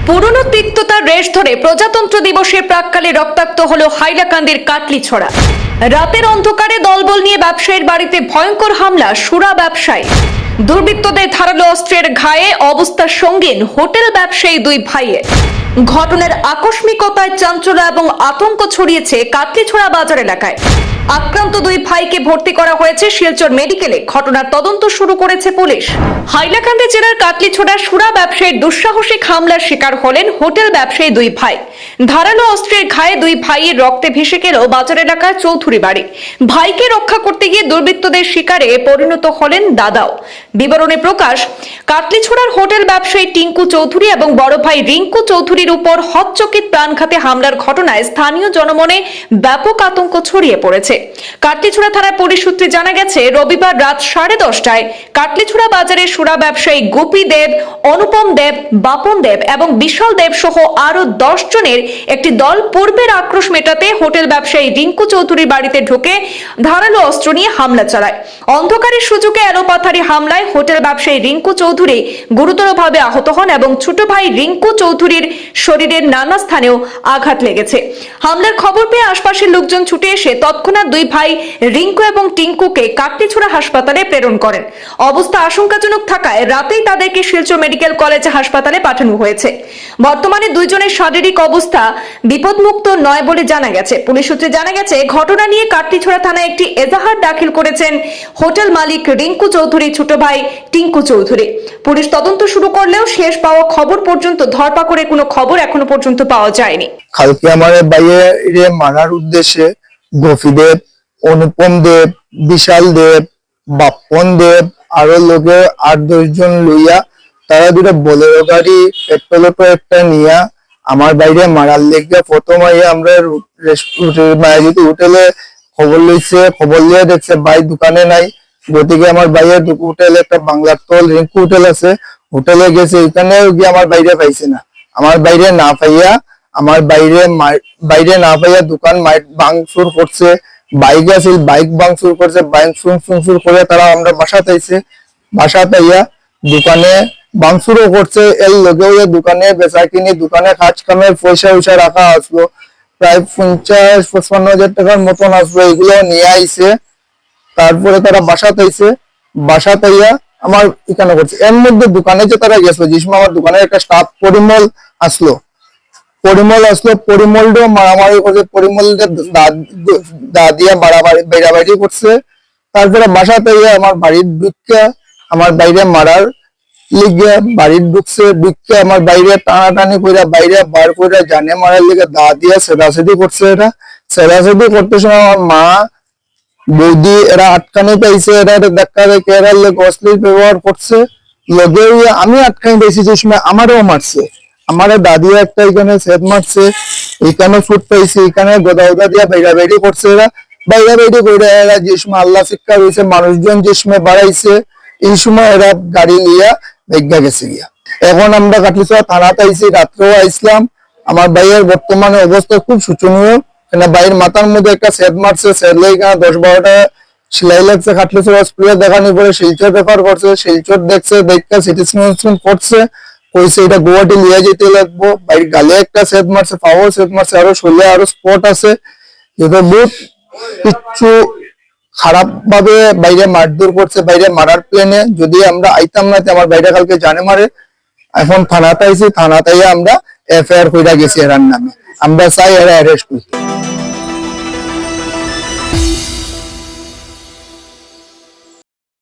পুরনো তিক্ততার রেশ ধরে প্রজাতন্ত্র দিবসের প্রাক্কালে রক্তাক্ত হলো হাইলাকান্দির কাটলিছড়া। রাতের অন্ধকারে দলবল নিয়ে ব্যবসায়ীর বাড়িতে ভয়ঙ্কর হামলা সুরা ব্যবসায়ী। দুর্বৃত্তদের ধারালো অস্ত্রের ঘায়ে অবস্থা সঙ্গীন হোটেল ব্যবসায়ী দুই ভাইয়ের। ঘটনার আকস্মিকতায় চাঞ্চল্য এবং আতঙ্ক ছড়িয়েছে কাটলিছড়া বাজার এলাকায়। আক্রান্ত দুই ভাইকে ভর্তি করা হয়েছে শিলচর মেডিকেলে। ঘটনার তদন্ত শুরু করেছে পুলিশ। হাইলাকান্দি জেলার কাটলিছড়ার সুরা ব্যবসায়ীর দুঃসাহসিক হামলার শিকার হলেন হোটেল ব্যবসায়ী দুই ভাই। ধারালো অস্ত্রের ঘায়ে দুই ভাইয়ের রক্তে ভেসে গেল বাজার এলাকার চৌধুরী বাড়ি। ভাইকে রক্ষা করতে গিয়ে দুর্বৃত্তদের শিকারে পরিণত হলেন দাদাও। বিবরণে প্রকাশ, কাটলিছড়ার হোটেল ব্যবসায়ী টিঙ্কু চৌধুরী এবং বড় ভাই রিঙ্কু চৌধুরীর উপর হতচকিত প্রাণঘাতী হামলার ঘটনায় স্থানীয় জনমনে ব্যাপক আতঙ্ক ছড়িয়ে পড়েছে। কাটলিছড়া থানার পুলিশ সূত্রে জানা গেছে, রবিবার রাত 10:30টায় কাটলিছড়া বাজারে সুরা ব্যবসায়ী গোপী দেব, অনুপম দেব, বাপন দেব এবং বিশাল দেব সহ আরো 10 জনের একটি দল পূর্বের আক্রোশ মেটাতে হোটেল ব্যবসায়ী রিঙ্কু চৌধুরীর বাড়িতে ঢুকে ধারালো অস্ত্র নিয়ে হামলা চালায়। অন্ধকারের সুযোগে এলোপাথারি হামলায় হোটেল ব্যবসায়ী রিঙ্কু চৌধুরী গুরুতরভাবে আহত হন এবং ছোট ভাই রিঙ্কু চৌধুরীর শরীরের নানা স্থানেও আঘাত লেগেছে। হামলার খবর পেয়ে আশপাশের লোকজন ছুটে এসে তৎক্ষণাৎ দুই ভাই রিঙ্কু এবং টিঙ্কুকে কাটলিছড়া হাসপাতালে প্রেরণ করেন। অবস্থা আশঙ্কাজনক থাকায় রাতেই তাদেরকে শিলচর মেডিকেল কলেজ হাসপাতালে পাঠানো হয়েছে। বর্তমানে দুইজনের শারীরিক অবস্থা বিপদমুক্ত নয় বলে জানা গেছে। পুলিশ সূত্রে জানা গেছে, ঘটনা নিয়ে কাটলিছড়া থানায় একটি এজাহার দাখিল করেছেন হোটেল মালিক রিঙ্কু চৌধুরী ছোট ভাই টিঙ্কু চৌধুরী। পুলিশ তদন্ত শুরু করলেও শেষ পাওয়া খবর পর্যন্ত ধরপাকড়ের কোনো খবর এখনো পর্যন্ত পাওয়া যায়নি। কালকে আমার বাইরে মারার উদ্দেশ্যে গোপী দেব, অনুপম দেব, বিশাল দেব, বাপন দেব আরো লোকে 8-10 জন লইয়া তারা দুটো বোলেরো গাড়ি পেট্রোল একটা নিয়া আমার বাইরে মারার লেগে প্রথম আমরা হোটেলে খবর লইছে। খবর লিয়ে দেখছে ভাই দোকানে নাই। গতিকে আমার বাইরে হোটেলে একটা বাংলার তল রিঙ্কু হোটেল আছে, হোটেলে গেছে। এখানে গিয়ে আমার বাইরে পাইছে না। আমার বাইরে না পাইয়া দোকান ভাঙচুর করছে। বাইক আছে, বাইক ভাঙচুর করছে। বাইক ভাঙচুর করে তারা আমরা বাসা পাইছে। বাসা পাইয়া দোকানে ভাঙচুরও করছে। এর লগেও দোকানে বেচা কিনি, দোকানে কাজ কামের পয়সা রাখা আসলো প্রায় 50-55 হাজার টাকার মতন আসলো। এগুলো নিয়ে আইছে। তারপরে তারা বাসা পাইছে। বাসা পাইয়া আমার এখানে করছে। এর মধ্যে দোকানে যে তারা গেছিল, যে সময় আমার দোকানের একটা স্টাফ পরিমল আসলো, পরিমলটাও মারামারি করছে। পরিমলদের দা দিয়ে বেড়াবাড়ি করছে। তারপরে বাসা পেয়ে আমার বাড়ির ঢুকে আমার বাইরে মারার লিগে বাড়ির ঢুকছে। ঢুকতে আমার বাইরে টানাটানি করে বাইরে বার করে জানে মারার লিগে দা দিয়ে সেদাসেদি করছে। এটা সেদাসেদি করতে সময় আমার মা বৌদি এরা আটকানি পাইছে। এরা দেখা দেখে এরা অশ্লীল ব্যবহার করছে। লগে আমি আটকানি পাইছি যে সময় আমারও মারছে। আমার দাদি একটা এখানে সেদ মারছে, এখানে ফুট পাইছে, এখানে গোদা দিয়ে বেড়াবেড়ি করছে। এরা বেড়াবেড়ি করে এরা যে সময় আল্লাহ শিক্ষা হয়েছে, মানুষজন যে সময় বাড়াইছে, এই সময় এরা গাড়ি নিয়ে ভেগা গেছে গিয়া। এখন আমরা কাটলিছড়া থানাতে আইছি, রাত্রেও আইসলাম। আমার ভাইয়ের বর্তমানে অবস্থা খুব শোচনীয়। ভাইয়ের মাথার মধ্যে একটা সেদ মারছে। সেদ এখানে 10-12টা সেলাই লাগছে। কাটলিছড়া হসপিটালে দেখানি পরে শিলচর রেফার করছে। শিলচর দেখছে, দেখা সিটি স্ক্যান করছে। কইছে এটা গুয়াহাটি লিয়ে যেতে লাগবো। বাইরে গালে একটা সেদ মারছে, পাওয়ার সেদ মারছে, আরো শরীরে আরো স্পট আছে। যেটা বহুত কিছু খারাপ ভাবে বাইরে মারধর করছে। বাইরে মারার প্লেনে যদি আমরা আইতাম না, আমার বাইরে কালকে জানে মারে। এখন থানাতে আইছি, থানাতে আমরা এফআইআর কইরা গেছি এরার নামে। আমরা চাই এরা অ্যারেস্ট হইতে।